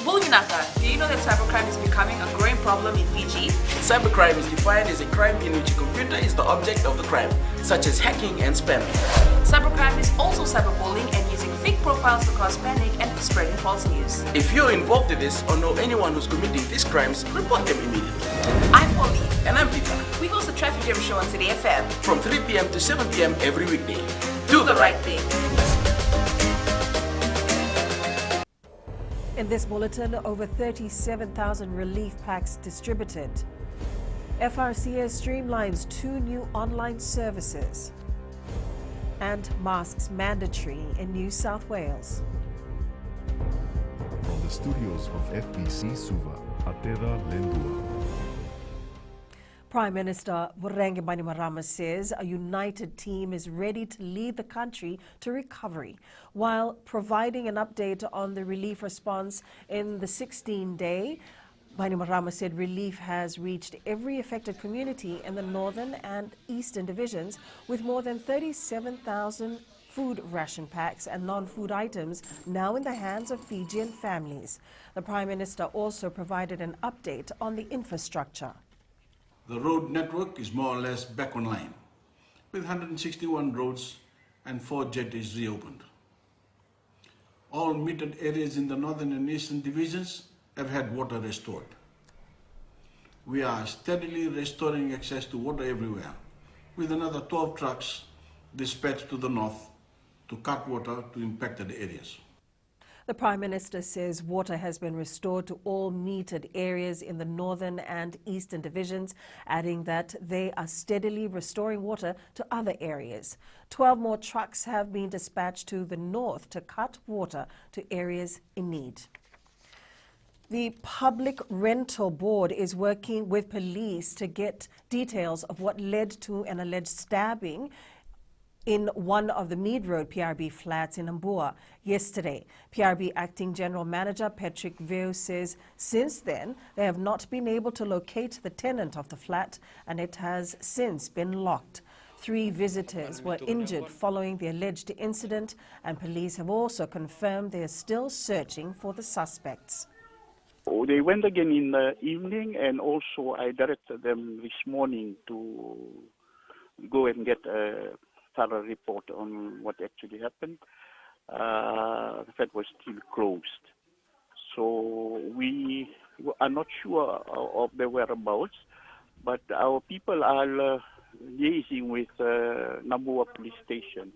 Bulginaka, do you know that cybercrime is becoming a growing problem in Fiji? Cybercrime is defined as a crime in which a computer is the object of the crime, such as hacking and spamming. Cybercrime is also cyberbullying and using fake profiles to cause panic and spreading false news. If you're involved in this or know anyone who's committing these crimes, report them immediately. I'm Polly. And I'm Peter. We host the Traffic Jam Show on City FM. From 3 p.m. to 7 p.m. every weekday. Do the right thing. In this bulletin, over 37,000 relief packs distributed. FRCS streamlines 2 new online services. And masks mandatory in New South Wales. From the studios of FBC Suva, Atera Lendua. Prime Minister Voreqe Bainimarama says a united team is ready to lead the country to recovery, while providing an update on the relief response in the 16-day. Bainimarama said relief has reached every affected community in the northern and eastern divisions, with more than 37,000 food ration packs and non-food items now in the hands of Fijian families. The Prime Minister also provided an update on the infrastructure. The road network is more or less back online, with 161 roads and 4 jetties reopened. All metered areas in the northern and eastern divisions have had water restored. We are steadily restoring access to water everywhere, with another 12 trucks dispatched to the north to cut water to impacted areas. The Prime Minister says water has been restored to all metered areas in the northern and eastern divisions, adding that they are steadily restoring water to other areas. 12 more trucks have been dispatched to the north to cut water to areas in need. The Public Rental Board is working with police to get details of what led to an alleged stabbing in one of the Mead Road PRB flats in Ambua yesterday. PRB Acting General Manager Patrick Veo says since then they have not been able to locate the tenant of the flat and it has since been locked. 3 visitors were injured following the alleged incident, and police have also confirmed they are still searching for the suspects. They went again in the evening, and also I directed them this morning to go and get a thorough report on what actually happened. The flat was still closed. So we are not sure of the whereabouts, but our people are liaising with Nambua Police Station.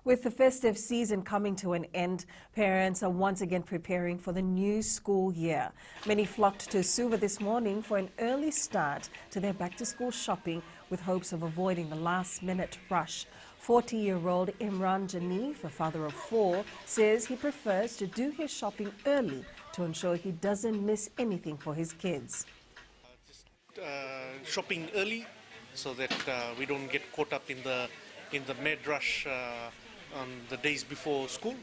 With the festive season coming to an end, parents are once again preparing for the new school year. Many flocked to Suva this morning for an early start to their back-to-school shopping with hopes of avoiding the last-minute rush. 40-year-old Imran Janif, a father of 4, says he prefers to do his shopping early to ensure he doesn't miss anything for his kids. Shopping early so that we don't get caught up in the mad rush on the days before school.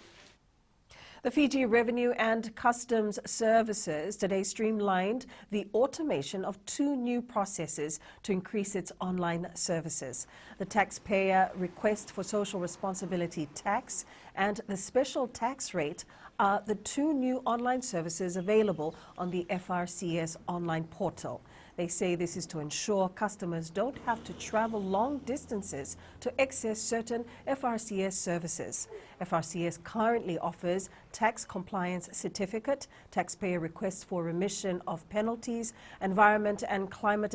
The Fiji Revenue and Customs Services today streamlined the automation of 2 new processes to increase its online services. The taxpayer request for social responsibility tax and the special tax rate are the 2 new online services available on the FRCS online portal. They say this is to ensure customers don't have to travel long distances to access certain FRCS services. FRCS currently offers tax compliance certificate, taxpayer requests for remission of penalties, environment and climate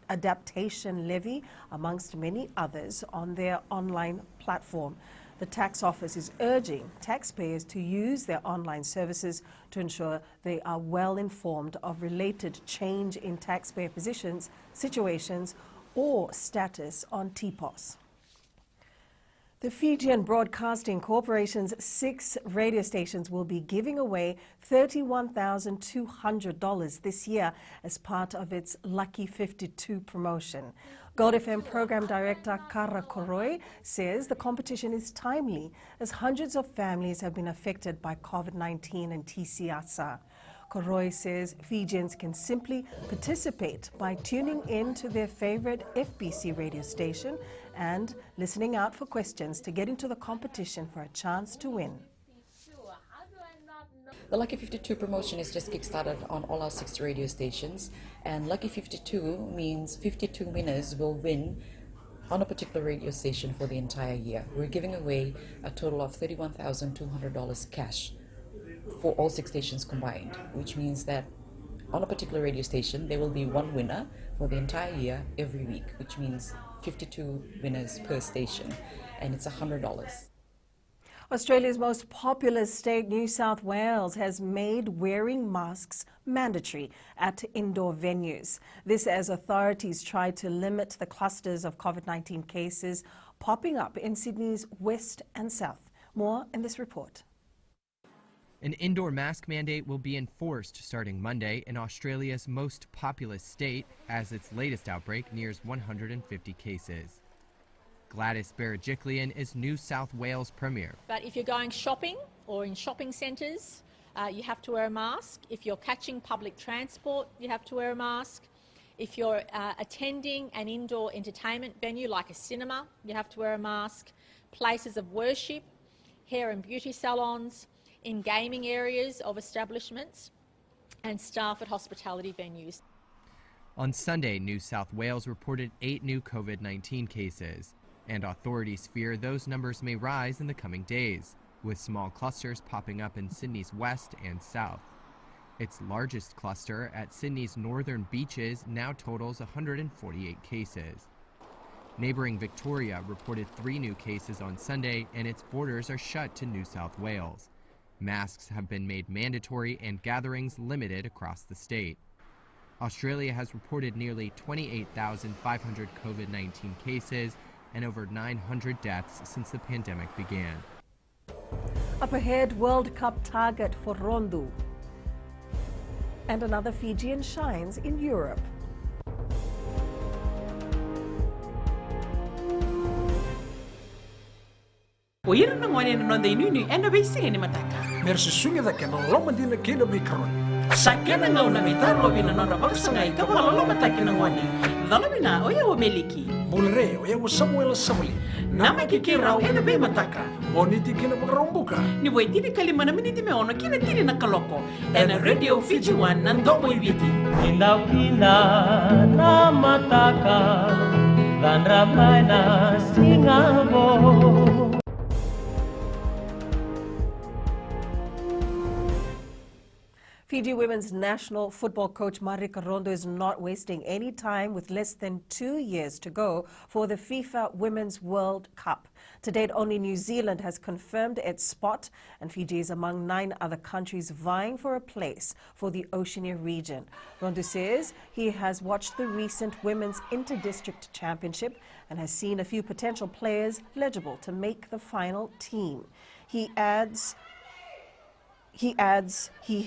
adaptation levy, amongst many others on their online platform. The tax office is urging taxpayers to use their online services to ensure they are well informed of related change in taxpayer positions, situations, or status on TPOS. The Fijian Broadcasting Corporation's 6 radio stations will be giving away $31,200 this year as part of its Lucky 52 promotion. Gold FM Program Director Kara Koroi says the competition is timely as hundreds of families have been affected by COVID-19 and TCASA. Koroi says Fijians can simply participate by tuning in to their favorite FBC radio station and listening out for questions to get into the competition for a chance to win. How do I not The Lucky 52 promotion is just kickstarted on all our 6 radio stations, and Lucky 52 means 52 winners will win on a particular radio station for the entire year. We're giving away a total of $31,200 cash for all 6 stations combined, which means that on a particular radio station there will be one winner for the entire year every week, which means 52 winners per station, and it's $100. Australia's most populous state, New South Wales, has made wearing masks mandatory at indoor venues. This as authorities try to limit the clusters of COVID-19 cases popping up in Sydney's west and south. More in this report. An indoor mask mandate will be enforced starting Monday in Australia's most populous state as its latest outbreak nears 150 cases. Gladys Berejiklian is New South Wales Premier. But if you're going shopping or in shopping centres, you have to wear a mask. If you're catching public transport, you have to wear a mask. If you're attending an indoor entertainment venue like a cinema, you have to wear a mask. Places of worship, hair and beauty salons, in gaming areas of establishments, and staff at hospitality venues. On Sunday, New South Wales reported 8 new COVID-19 cases, and authorities fear those numbers may rise in the coming days, with small clusters popping up in Sydney's west and south. Its largest cluster at Sydney's northern beaches now totals 148 cases. Neighbouring Victoria reported 3 new cases on Sunday, and its borders are shut to New South Wales. Masks have been made mandatory and gatherings limited across the state. Australia has reported nearly 28,500 COVID-19 cases and over 900 deaths since the pandemic began. Up ahead, World Cup target for Rondu. And another Fijian shines in Europe. Oira na ngwane no de nunu ena be singeni mataka. Mersi sunga da kena loma dina kena be karon. Sakena ngau na mitaro bina na baksa ika wala loma takina ngwane. Dalabina oya o meliki. Bulre oya o Samuel Samuli. Nama kikira ena be mataka. Boniti kena bagrombuka. Ni waitini kalima na miniti me ono kina tini na kaloko. Ena Radio Fiji One na ndomo ibiti. Indaw kina na mataka. Dan ramay na singabo. Fiji women's national football coach Marika Rondo is not wasting any time with less than 2 years to go for the FIFA Women's World Cup. To date, only New Zealand has confirmed its spot, and Fiji is among 9 other countries vying for a place for the Oceania region. Rondo says he has watched the recent Women's Inter-District Championship and has seen a few potential players eligible to make the final team. He adds he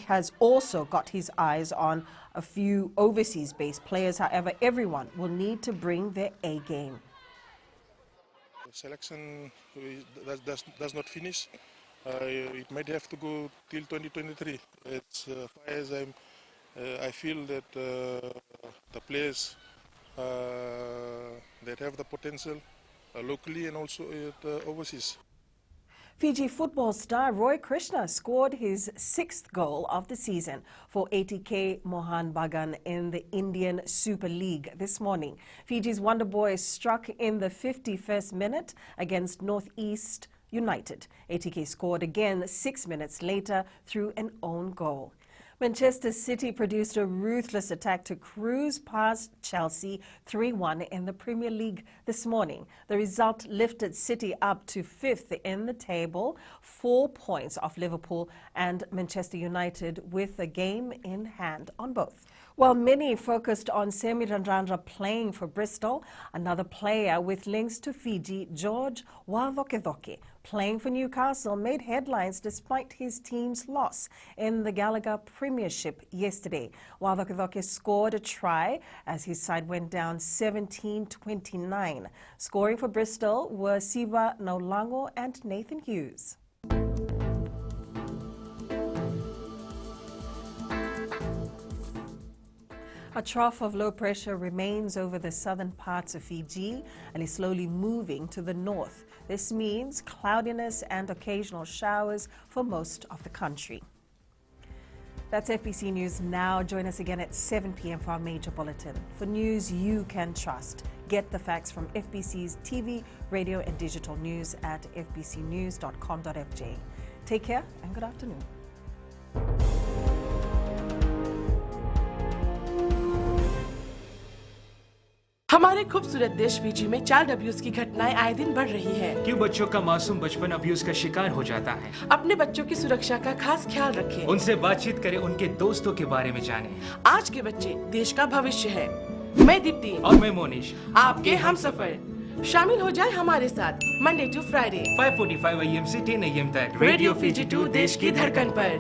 has also got his eyes on a few overseas-based players. However, everyone will need to bring their A game. The selection does not finish. It might have to go till 2023. As far as I feel that the players that have the potential locally and also overseas. Fiji football star Roy Krishna scored his 6th goal of the season for ATK Mohun Bagan in the Indian Super League this morning. Fiji's Wonder Boy struck in the 51st minute against Northeast United. ATK scored again 6 minutes later through an own goal. Manchester City produced a ruthless attack to cruise past Chelsea 3-1 in the Premier League this morning. The result lifted City up to 5th in the table, 4 points off Liverpool and Manchester United, with a game in hand on both. While many focused on Semi Radradra playing for Bristol, another player with links to Fiji, George Wavokevoke, playing for Newcastle, made headlines despite his team's loss in the Gallagher Premiership yesterday. Wavokevoke scored a try as his side went down 17-29. Scoring for Bristol were Siva Naulango and Nathan Hughes. A trough of low pressure remains over the southern parts of Fiji and is slowly moving to the north. This means cloudiness and occasional showers for most of the country. That's FBC News Now. Join us again at 7 p.m. for our major bulletin. For news you can trust, get the facts from FBC's TV, radio and digital news at fbcnews.com.fj. Take care and good afternoon. हमारे खूबसूरत देश Fiji में child abuse की घटनाएं आए दिन बढ़ रही हैं। क्यों बच्चों का मासूम बचपन अब्यूज का शिकार हो जाता है? अपने बच्चों की सुरक्षा का खास ख्याल रखें। उनसे बातचीत करें, उनके दोस्तों के बारे में जानें। आज के बच्चे देश का भविष्य है। मैं दीप्ति और मैं मोनिश, आपके हमसफर। शामिल हो जाए हमारे साथ मंडे टू फ्राइडे 5:45 AM से 10 AM तक रेडियो फिजी 2 देश की धड़कन पर।